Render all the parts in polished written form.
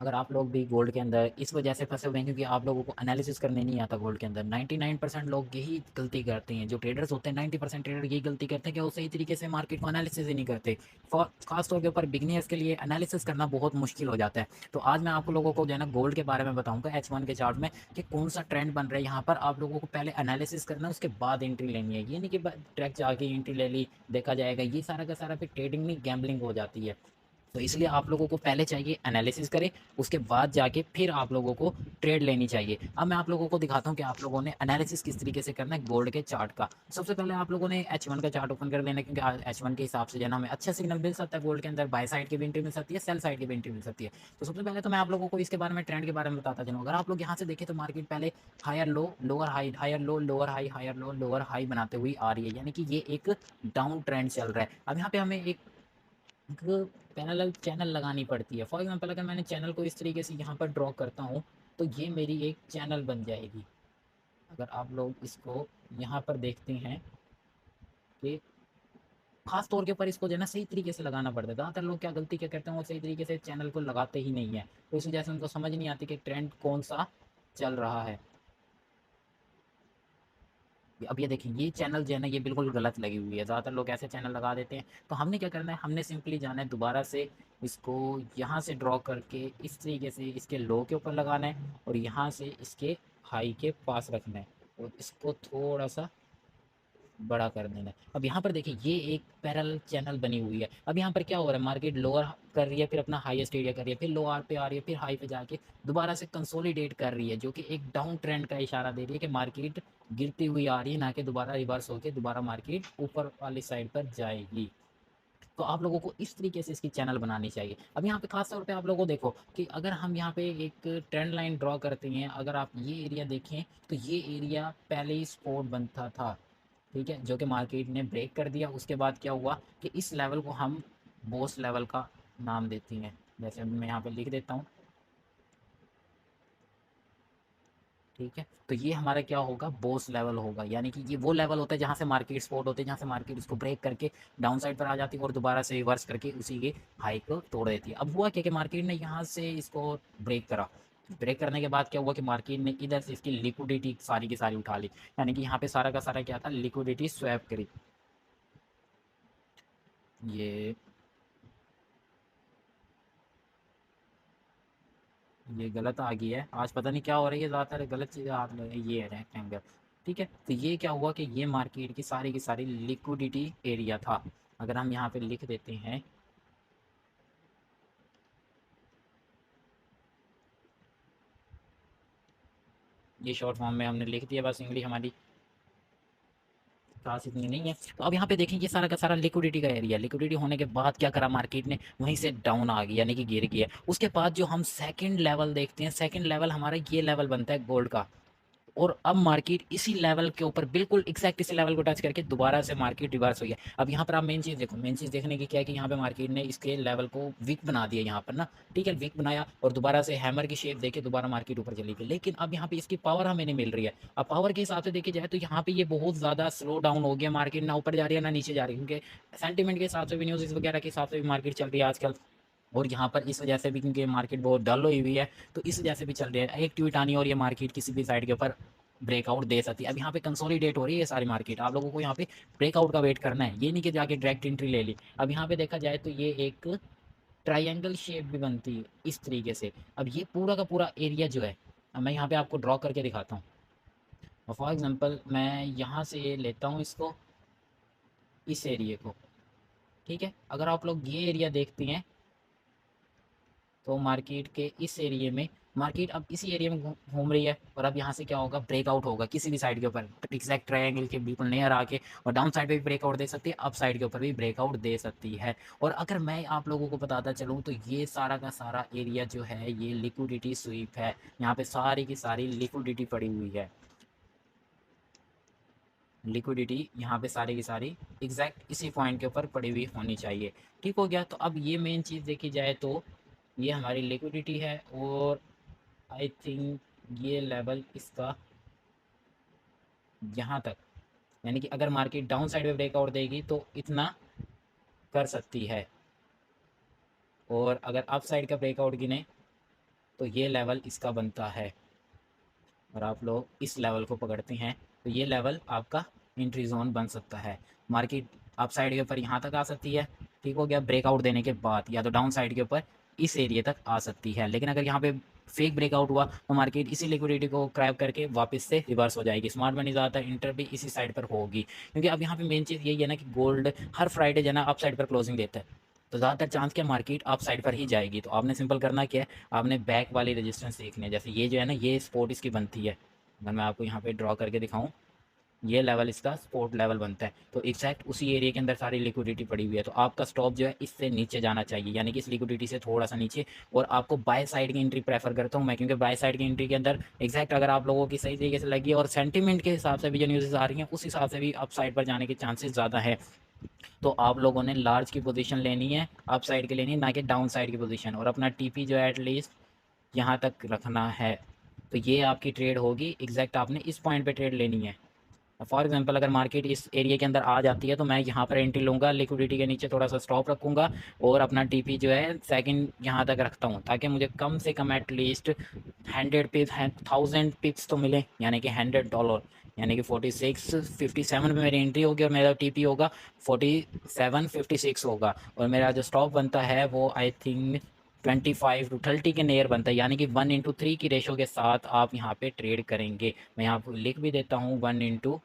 अगर आप लोग भी गोल्ड के अंदर इस वजह से फंसे हुए हैं क्योंकि आप लोगों को एनालिसिस करने नहीं आता गोल्ड के अंदर। 99% लोग यही गलती करते हैं, जो ट्रेडर्स होते हैं 90% ट्रेडर यही गलती करते हैं कि वो सही तरीके से मार्केट को एनालिसिस ही नहीं करते। खास तौर के ऊपर बिगनियर्स के लिए एनालिसिस करना बहुत मुश्किल हो जाता है। तो आज मैं आप लोगों को जो है ना गोल्ड के बारे में बताऊंगा H1 के चार्ट में कि कौन सा ट्रेंड बन रहा है। यहाँ पर आप लोगों को पहले एनालिसिस करना है, उसके बाद एंट्री लेनी है। ये नहीं कि ट्रैक जाके एंट्री ले ली देखा जाएगा, ये सारा का सारा फिर ट्रेडिंग में गैम्बलिंग हो जाती है। तो इसलिए आप लोगों को पहले चाहिए एनालिसिस करें, उसके बाद जाके फिर आप लोगों को ट्रेड लेनी चाहिए। अब मैं आप लोगों को दिखाता हूँ कि आप लोगों ने एनालिसिस किस तरीके से करना है गोल्ड के चार्ट का। सबसे पहले आप लोगों ने H1 का चार्ट ओपन कर लेना है, क्योंकि H1 के हिसाब से जो है ना हमें अच्छा सिग्नल मिल सकता है गोल्ड के अंदर। बाय साइड की भी एंट्री मिल सकती है, सेल साइड की भी एंट्री मिल सकती है। तो सबसे पहले तो मैं आप लोगों को इसके बारे में, ट्रेंड के बारे में बताता चलूँ। अगर आप लोग यहाँ से देखें तो मार्केट पहले higher low lower high, higher low lower high, higher low lower high बनाते हुए आ रही है, यानी कि ये एक डाउन ट्रेंड चल रहा है। अब यहाँ पे हमें एक पैरेलल चैनल लगानी पड़ती है। फॉर एग्जांपल अगर मैंने चैनल को इस तरीके से यहाँ पर ड्रॉ करता हूँ तो ये मेरी एक चैनल बन जाएगी। अगर आप लोग इसको यहाँ पर देखते हैं कि खास तौर के ऊपर इसको जो है ना सही तरीके से लगाना पड़ता है। ज़्यादातर लोग क्या करते हैं, वो सही तरीके से चैनल को लगाते ही नहीं है, तो इस वजह से उनको समझ नहीं आती कि ट्रेंड कौन सा चल रहा है। अब ये देखिए, ये चैनल जो है ना ये बिल्कुल गलत लगी हुई है। ज़्यादातर लोग ऐसे चैनल लगा देते हैं। तो हमने क्या करना है, हमने सिंपली जाना है दोबारा से इसको यहाँ से ड्रॉ करके इस तरीके से इसके लो के ऊपर लगाना है और यहाँ से इसके हाई के पास रखना है और इसको थोड़ा सा बड़ा कर देना है। अब यहाँ पर देखिए ये एक पैरेलल चैनल बनी हुई है। अब यहाँ पर क्या हो रहा है, मार्केट लोअर कर रही है, फिर अपना हाईएस्ट एरिया कर रही है, फिर लोअर पे आ रही है, फिर हाई पे जाके दोबारा से कंसोलिडेट कर रही है, जो कि एक डाउन ट्रेंड का इशारा दे रही है कि मार्केट गिरती हुई आ रही है, ना कि दोबारा रिवर्स होकर दोबारा मार्केट ऊपर वाली साइड पर जाएगी। तो आप लोगों को इस तरीके से इसकी चैनल बनानी चाहिए। अब यहाँ पे खास तौर पे आप लोगों को देखो कि अगर हम यहाँ पे एक ट्रेंड लाइन ड्रॉ करते हैं, अगर आप ये एरिया देखें तो ये एरिया पहले ही सपोर्ट बनता था, ठीक है, जो कि मार्केट ने ब्रेक कर दिया। उसके बाद क्या हुआ कि इस लेवल को हम बॉस लेवल का नाम देती हैं। जैसे मैं यहाँ पे लिख देता हूँ, ठीक है। तो ये हमारा क्या होगा, बॉस लेवल होगा, यानी कि ये वो लेवल होता है जहाँ से मार्केट सपोर्ट होते हैं, जहाँ से मार्केट उसको ब्रेक करके डाउन साइड पर आ जाती है और दोबारा से रिवर्स करके उसी के हाई को तोड़ देती है। अब हुआ क्या कि मार्केट ने यहाँ से इसको ब्रेक करा। ब्रेक करने के बाद क्या हुआ कि मार्केट ने इधर से इसकी लिक्विडिटी सारी की सारी उठा ली, यानी कि यहाँ पे सारा का सारा क्या था, लिक्विडिटी स्वैप करी। ये ये गलत आ गई है, आज पता नहीं क्या हो रही है, ज़्यादातर गलत चीज़ें हाथ लग रही है। ये है रेक्टेंगल, ठीक है। तो ये क्या हुआ कि ये मार्केट की सारी लिक्विडिटी एरिया था। अगर हम यहाँ पे लिख देते हैं, ये शॉर्ट फॉर्म में हमने लिख दिया, बस इंग्लिश हमारी खास इतनी नहीं है। तो अब यहाँ पे देखें, ये सारा का सारा लिक्विडिटी का एरिया। लिक्विडिटी होने के बाद क्या करा मार्केट ने, वहीं से डाउन आ गई, यानी कि गिर गया। उसके बाद जो हम सेकंड लेवल देखते हैं, सेकंड लेवल हमारा ये लेवल बनता है गोल्ड का। और अब मार्केट इसी लेवल के ऊपर बिल्कुल एग्जैक्ट इसी लेवल को टच करके दोबारा से मार्केट रिवर्स हुई है। अब यहाँ पर आप मेन चीज़ देखो, मेन चीज़ देखने की क्या है कि यहाँ पे मार्केट ने इसके लेवल को वीक बना दिया यहाँ पर ना, ठीक है, वीक बनाया और दोबारा से हैमर की शेप देके दोबारा मार्केट ऊपर चली गई। लेकिन अब यहाँ पे इसकी पावर हमें नहीं मिल रही है। अब पावर के हिसाब से देखी जाए तो यहाँ पे ये बहुत ज़्यादा स्लो डाउन हो गया, मार्केट ना ऊपर जा रही है ना नीचे जा रही है, क्योंकि सेंटीमेंट के हिसाब से भी, न्यूज़ वगैरह के हिसाब से भी मार्केट चल रही है आजकल। और यहाँ पर इस वजह से भी, क्योंकि मार्केट बहुत डल हुई हुई है, तो इस वजह से भी चल रही है। एक ट्वीट आनी और ये मार्केट किसी भी साइड के ऊपर ब्रेकआउट दे सकती है। अब यहाँ पे कंसोलिडेट हो रही है सारी मार्केट, आप लोगों को यहाँ पे ब्रेकआउट का वेट करना है, ये नहीं कि जाके डायरेक्ट एंट्री ले ली। अब यहाँ पे देखा जाए तो ये एक ट्राइंगल शेप भी बनती है इस तरीके से। अब ये पूरा का पूरा एरिया जो है, अब मैं यहाँ पे आपको ड्रॉ करके दिखाता हूँ। फॉर एग्जाम्पल मैं यहाँ से लेता हूँ इसको, इस एरिए को, ठीक है। अगर आप लोग ये एरिया देखते हैं तो मार्केट के इस एरिया में, मार्केट अब इसी एरिया में घूम रही है और अब यहाँ से क्या होगा, ब्रेकआउट होगा किसी भी साइड के ऊपर, एग्जैक्ट ट्रायंगल के बिल्कुल नियर आके। और डाउन साइड पे भी ब्रेकआउट दे सकती है, अप साइड के ऊपर भी ब्रेकआउट दे सकती है। और अगर मैं आप लोगों को बताता चलूँ तो ये सारा का सारा एरिया जो है ये लिक्विडिटी स्वीप है। यहाँ पे सारी की सारी लिक्विडिटी पड़ी हुई है, लिक्विडिटी यहाँ पे सारी की सारी एग्जैक्ट इसी पॉइंट के ऊपर पड़ी हुई होनी चाहिए। ठीक हो गया। तो अब ये मेन चीज़ देखी जाए तो ये हमारी लिक्विडिटी है और आई थिंक ये लेवल इसका यहाँ तक, यानी कि अगर मार्केट डाउन साइड में ब्रेकआउट देगी तो इतना कर सकती है, और अगर अप साइड का ब्रेकआउट गिने तो ये लेवल इसका बनता है और आप लोग इस लेवल को पकड़ते हैं तो ये लेवल आपका एंट्री जोन बन सकता है। मार्केट अप साइड के ऊपर यहाँ तक आ सकती है, ठीक हो गया, ब्रेकआउट देने के बाद, या तो डाउन साइड के ऊपर इस एरिया तक आ सकती है। लेकिन अगर यहाँ पे फेक ब्रेकआउट हुआ तो मार्केट इसी लिक्विडिटी को क्रैप करके वापस से रिवर्स हो जाएगी। स्मार्ट मनी ज़्यादातर इंटर भी इसी साइड पर होगी, क्योंकि अब यहाँ पे मेन चीज़ यही है ना कि गोल्ड हर फ्राइडे जो है ना अप साइड पर क्लोजिंग देता है, तो ज़्यादातर चांस क्या मार्केट अप साइड पर ही जाएगी। तो आपने सिंपल करना क्या है, आपने बैक वाली रेजिस्टेंस देखनी है। जैसे ये जो है ना, ये सपोर्ट इसकी बनती है, अगर मैं आपको यहाँ पे ड्रॉ करके दिखाऊं, ये लेवल इसका सपोर्ट लेवल बनता है। तो एग्जैक्ट उसी एरिया के अंदर सारी लिक्विडिटी पड़ी हुई है, तो आपका स्टॉप जो है इससे नीचे जाना चाहिए, यानी कि इस लिक्विडिटी से थोड़ा सा नीचे। और आपको बाय साइड की एंट्री प्रेफर करता हूँ मैं, क्योंकि बाय साइड की एंट्री के अंदर एग्जैक्ट अगर आप लोगों की सही तरीके से लगी और सेंटीमेंट के हिसाब से भी जो न्यूज़ आ रही हैं उस हिसाब से भी अप साइड पर जाने के चांसेस ज़्यादा है। तो आप लोगों ने लार्ज की पोजीशन लेनी है, अप साइड की लेनी है, ना कि डाउन साइड की पोजीशन। और अपना टीपी जो है एटलीस्ट यहाँ तक रखना है। तो ये आपकी ट्रेड होगी, एग्जैक्ट आपने इस पॉइंट पे ट्रेड लेनी है। फॉर एग्जांपल अगर मार्केट इस एरिया के अंदर आ जाती है तो मैं यहाँ पर एंट्री लूँगा, लिक्विडिटी के नीचे थोड़ा सा स्टॉप रखूँगा और अपना टीपी जो है सेकंड यहाँ तक रखता हूँ, ताकि मुझे कम से कम एटलीस्ट 1000 पिप्स तो मिले, यानी कि $100, यानी कि 4657 में मेरी एंट्री होगी और मेरा टीपी होगा 4756 होगा। और मेरा जो स्टॉप बनता है वो आई थिंक 25 to 30 के नियर बनता है, यानी कि 1:3 की रेशो के साथ आप यहाँ पे ट्रेड करेंगे। मैं यहाँ पर लिख भी देता हूँ, 1:3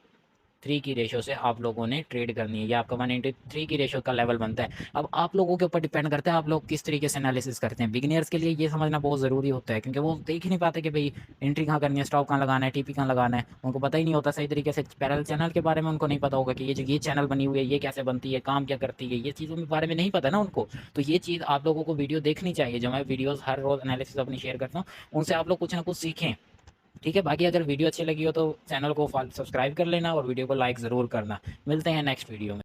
की रेशो से आप लोगों ने ट्रेड करनी है। ये आपका 1:3 की रेशो का लेवल बनता है। अब आप लोगों के ऊपर डिपेंड करता है आप लोग किस तरीके से एनालिसिस करते हैं। बिगिनियर्स के लिए ये समझना बहुत ज़रूरी होता है, क्योंकि वो देख ही नहीं पाते कि भाई एंट्री कहाँ करनी है, स्टॉप कहाँ लगाना है, टीपी कहाँ लगाना है, उनको पता ही नहीं होता सही तरीके से। पैरेलल चैनल के बारे में उनको नहीं पता होगा कि ये जो ये चैनल बनी हुई है ये कैसे बनती है, काम क्या करती है, ये चीज़ों के बारे में नहीं पता ना उनको। तो ये चीज़ आप लोगों को वीडियो देखनी चाहिए, जो मैं वीडियोज़ हर रोज़ एनालिसिस अपनी शेयर करता हूँ, उनसे आप लोग कुछ ना कुछ सीखें, ठीक है। बाकी अगर वीडियो अच्छी लगी हो तो चैनल को सब्सक्राइब कर लेना और वीडियो को लाइक ज़रूर करना। मिलते हैं नेक्स्ट वीडियो में।